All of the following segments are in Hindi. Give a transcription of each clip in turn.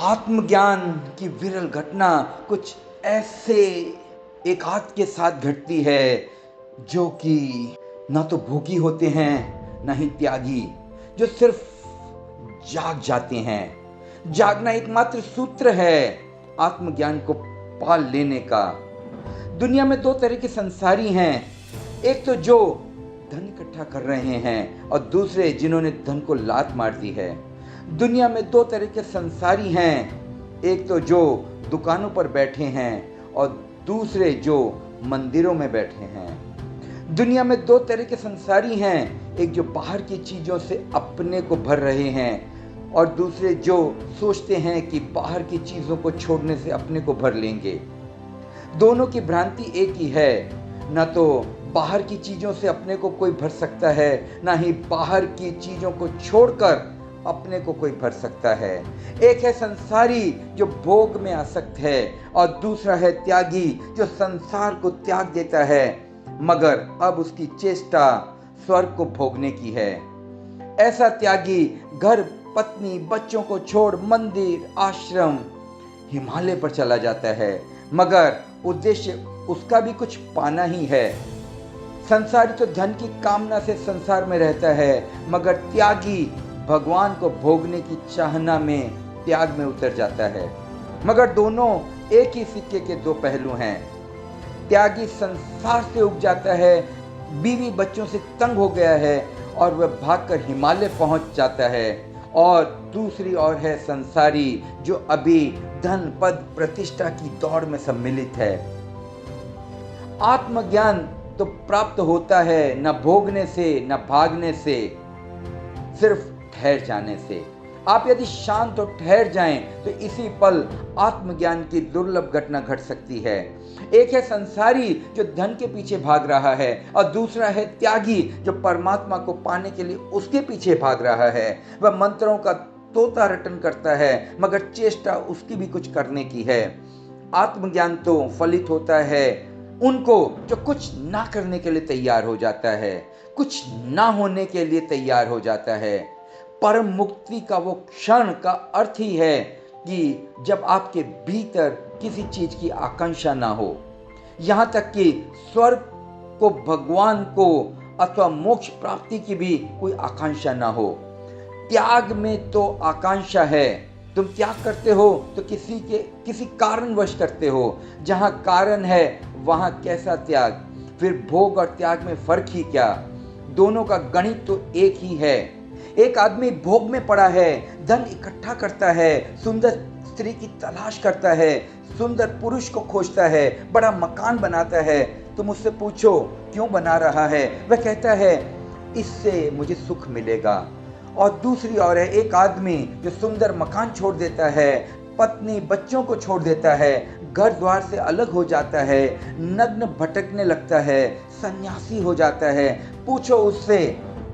आत्मज्ञान की विरल घटना कुछ ऐसे एक आध के साथ घटती है जो कि ना तो भोगी होते हैं ना ही त्यागी, जो सिर्फ जाग जाते हैं। जागना एकमात्र सूत्र है आत्मज्ञान को पाल लेने का। दुनिया में दो तरह के संसारी हैं, एक तो जो धन इकट्ठा कर रहे हैं और दूसरे जिन्होंने धन को लात मार दी है। दुनिया में दो तरह के संसारी हैं, एक तो जो दुकानों पर बैठे हैं और दूसरे जो मंदिरों में बैठे हैं। दुनिया में दो तरह के संसारी हैं, एक जो बाहर की चीज़ों से अपने को भर रहे हैं और दूसरे जो सोचते हैं कि बाहर की चीज़ों को छोड़ने से अपने को भर लेंगे। दोनों की भ्रांति एक ही है, ना तो बाहर की चीज़ों से अपने को कोई भर सकता है, ना ही बाहर की चीज़ों को छोड़कर अपने को कोई भर सकता है। एक है संसारी जो भोग में आसक्त है और दूसरा है त्यागी जो संसार को त्याग देता है, मगर अब उसकी चेष्टा स्वर्ग को भोगने की है। ऐसा त्यागी घर पत्नी बच्चों को छोड़ मंदिर आश्रम हिमालय पर चला जाता है, मगर उद्देश्य उसका भी कुछ पाना ही है। संसारी तो धन की कामना से संसार में रहता है, मगर त्यागी भगवान को भोगने की चाहना में त्याग में उतर जाता है। मगर दोनों एक ही सिक्के के दो पहलू हैं। त्यागी संसार से उब जाता है, बीवी बच्चों से तंग हो गया है और वह भागकर हिमालय पहुंच जाता है, और दूसरी ओर है संसारी जो अभी धन पद प्रतिष्ठा की दौड़ में सम्मिलित है। आत्मज्ञान तो प्राप्त होता है न भोगने से न भागने से, सिर्फ ठहर जाने से। आप यदि शांत और ठहर जाएं तो इसी पल आत्मज्ञान की दुर्लभ घटना घट सकती है। एक है संसारी जो धन के पीछे भाग रहा है और दूसरा है त्यागी जो परमात्मा को पाने के लिए उसके पीछे भाग रहा है। वह मंत्रों का तोता रटन करता है, मगर चेष्टा उसकी भी कुछ करने की है। आत्मज्ञान तो फलित होता है उनको जो कुछ ना करने के लिए तैयार हो जाता है, कुछ ना होने के लिए तैयार हो जाता है। परम मुक्ति का वो क्षण का अर्थ ही है कि जब आपके भीतर किसी चीज की आकांक्षा ना हो, यहाँ तक कि स्वर्ग को, भगवान को अथवा मोक्ष प्राप्ति की भी कोई आकांक्षा ना हो। त्याग में तो आकांक्षा है। तुम त्याग करते हो तो किसी कारणवश करते हो। जहाँ कारण है वहाँ कैसा त्याग? फिर भोग और त्याग में फर्क ही क्या? दोनों का गणित तो एक ही है। एक आदमी भोग में पड़ा है, धन इकट्ठा करता है, सुंदर स्त्री की तलाश करता है, सुंदर पुरुष को खोजता है, बड़ा मकान बनाता है। तुम उससे पूछो क्यों बना रहा है, वह कहता है इससे मुझे सुख मिलेगा। और दूसरी ओर है एक आदमी जो सुंदर मकान छोड़ देता है, पत्नी बच्चों को छोड़ देता है, घर द्वार से अलग हो जाता है, नग्न भटकने लगता है, सन्यासी हो जाता है। पूछो उससे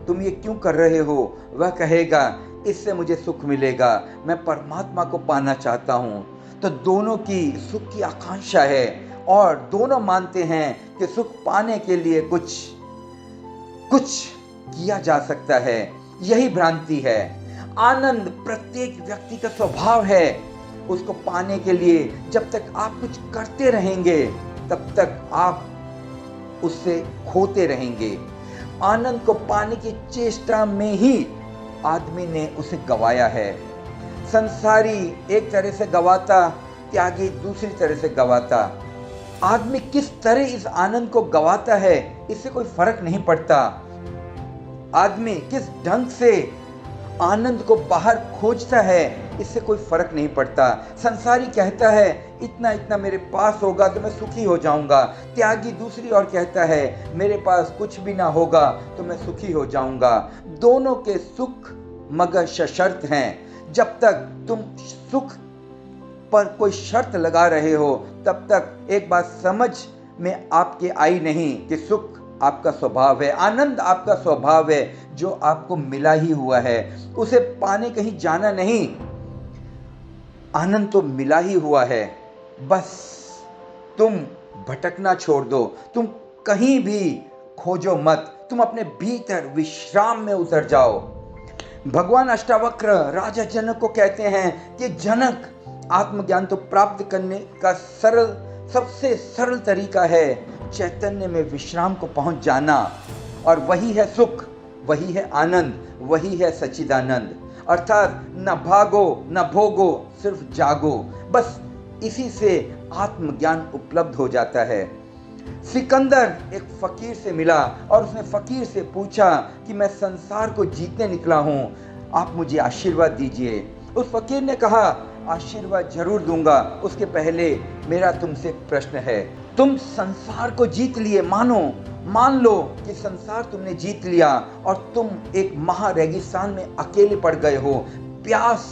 तुम ये क्यों कर रहे हो, वह कहेगा इससे मुझे सुख मिलेगा, मैं परमात्मा को पाना चाहता हूँ। तो दोनों की सुख की आकांक्षा है और दोनों मानते हैं कि सुख पाने के लिए कुछ किया जा सकता है। यही भ्रांति है। आनंद प्रत्येक व्यक्ति का स्वभाव है। उसको पाने के लिए जब तक आप कुछ करते रहेंगे तब तक आप उससे खोते रहेंगे। आनंद को पाने की चेष्टा में ही आदमी ने उसे गवाया है। संसारी एक तरह से गवाता, त्यागी दूसरी तरह से गवाता। आदमी किस तरह इस आनंद को गवाता है इससे कोई फर्क नहीं पड़ता। आदमी किस ढंग से आनंद को बाहर खोजता है इससे कोई फर्क नहीं पड़ता। संसारी कहता है इतना इतना मेरे पास होगा तो मैं सुखी हो जाऊंगा। त्यागी दूसरी ओर कहता है मेरे पास कुछ भी ना होगा तो मैं सुखी हो जाऊंगा। दोनों के सुख मगर सशर्त हैं। जब तक तुम सुख पर कोई शर्त लगा रहे हो तब तक एक बात समझ में आपके आई नहीं कि सुख आपका स्वभाव है, आनंद आपका स्वभाव है जो आपको मिला ही हुआ है। उसे पाने कहीं जाना नहीं, आनंद तो मिला ही हुआ है। बस तुम भटकना छोड़ दो, तुम कहीं भी खोजो मत, तुम अपने भीतर विश्राम में उतर जाओ। भगवान अष्टावक्र राजा जनक को कहते हैं कि जनक, आत्मज्ञान तो प्राप्त करने का सबसे सरल तरीका है चैतन्य में विश्राम को पहुंच जाना, और वही है सुख, वही है आनंद, वही है सच्चिदानंद। अर्थात न भागो न भोगो, सिर्फ जागो, बस इसी से आत्मज्ञान उपलब्ध हो जाता है। सिकंदर एक फकीर से मिला और उसने फकीर से पूछा कि मैं संसार को जीतने निकला हूँ, आप मुझे आशीर्वाद दीजिए। उस फकीर ने कहा, आशीर्वाद जरूर दूंगा, उसके पहले मेरा तुमसे एक प्रश्न है। तुम संसार को जीत लिए, मान लो कि संसार तुमने जीत लिया और तुम एक महा रेगिस्तान में अकेले पड़ गए हो, प्यास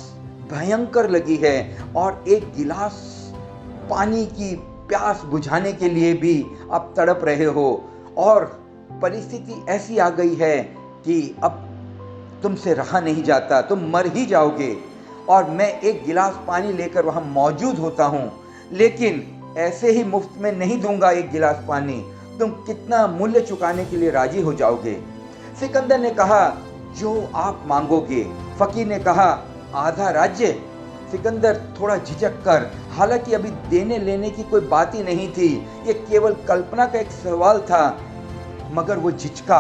भयंकर लगी है और एक गिलास पानी की प्यास बुझाने के लिए भी आप तड़प रहे हो, और परिस्थिति ऐसी आ गई है कि अब तुमसे रहा नहीं जाता, तुम मर ही जाओगे, और मैं एक गिलास पानी लेकर वहां मौजूद होता हूं, लेकिन ऐसे ही मुफ्त में नहीं दूंगा एक गिलास पानी, तुम कितना मूल्य चुकाने के लिए राजी हो जाओगे? सिकंदर ने कहा, जो आप मांगोगे। फकीर ने कहा, आधा राज्य? सिकंदर थोड़ा झिझक कर, हालांकि अभी देने लेने की कोई बात ही नहीं थी, ये केवल कल्पना का एक सवाल था, मगर वो झिझका।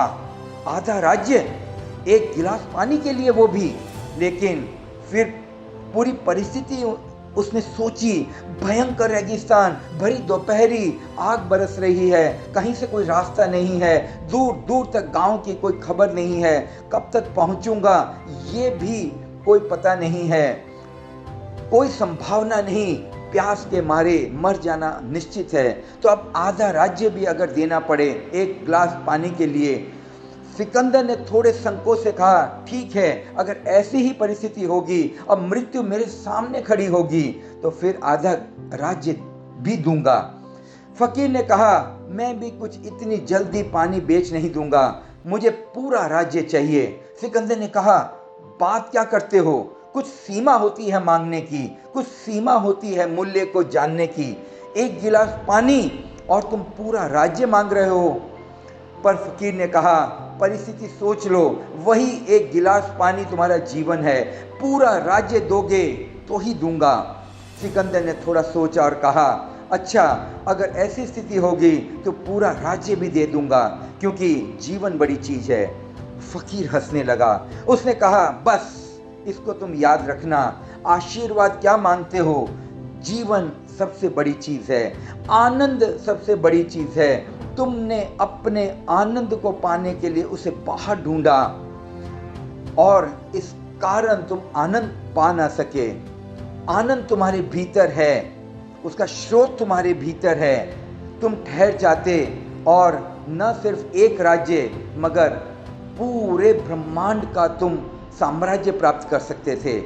आधा राज्य, एक गिलास पानी के लिए, वो भी? लेकिन फिर पूरी परिस्थिति उसने सोची, भयंकर रेगिस्तान, भरी दोपहरी, आग बरस रही है, कहीं से कोई रास्ता नहीं है, दूर दूर तक गांव की कोई खबर नहीं है, कब तक पहुंचूंगा ये भी कोई पता नहीं है, कोई संभावना नहीं, प्यास के मारे मर जाना निश्चित है, तो अब आधा राज्य भी अगर देना पड़े एक गिलास पानी के लिए। सिकंदर ने थोड़े संकोच से कहा, ठीक है, अगर ऐसी ही परिस्थिति होगी और मृत्यु मेरे सामने खड़ी होगी तो फिर आधा राज्य भी दूंगा। फकीर ने कहा, मैं भी कुछ इतनी जल्दी पानी बेच नहीं दूंगा, मुझे पूरा राज्य चाहिए। सिकंदर ने कहा, बात क्या करते हो, कुछ सीमा होती है मांगने की, कुछ सीमा होती है मूल्य को जानने की। एक गिलास पानी और तुम पूरा राज्य मांग रहे हो। पर फकीर ने कहा, परिस्थिति सोच लो, वही एक गिलास पानी तुम्हारा जीवन है, पूरा राज्य दोगे तो ही दूंगा। सिकंदर ने थोड़ा सोचा और कहा, अच्छा, अगर ऐसी स्थिति होगी तो पूरा राज्य भी दे दूंगा, क्योंकि जीवन बड़ी चीज है। फकीर हंसने लगा। उसने कहा, बस इसको तुम याद रखना, आशीर्वाद क्या मांगते हो, जीवन सबसे बड़ी चीज है, आनंद सबसे बड़ी चीज है। तुमने अपने आनंद को पाने के लिए उसे बाहर ढूंढा और इस कारण तुम आनंद पा ना सके। आनंद तुम्हारे भीतर है, उसका स्रोत तुम्हारे भीतर है। तुम ठहर जाते और न सिर्फ एक राज्य मगर पूरे ब्रह्मांड का तुम साम्राज्य प्राप्त कर सकते थे।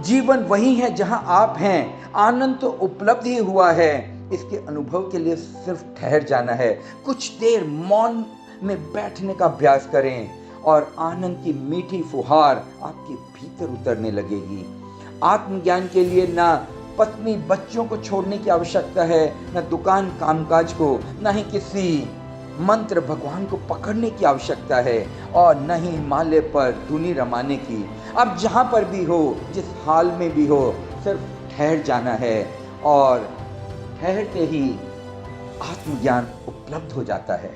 जीवन वही है जहां आप हैं, आनंद तो उपलब्ध ही हुआ है, इसके अनुभव के लिए सिर्फ ठहर जाना है। कुछ देर मौन में बैठने का अभ्यास करें और आनंद की मीठी फुहार आपके भीतर उतरने लगेगी। आत्मज्ञान के लिए ना पत्नी बच्चों को छोड़ने की आवश्यकता है, न दुकान कामकाज को, न ही किसी मंत्र भगवान को पकड़ने की आवश्यकता है, और न ही हिमालय पर धुनी रमाने की। अब जहाँ पर भी हो, जिस हाल में भी हो, सिर्फ ठहर जाना है और ठहरते ही आत्मज्ञान उपलब्ध हो जाता है।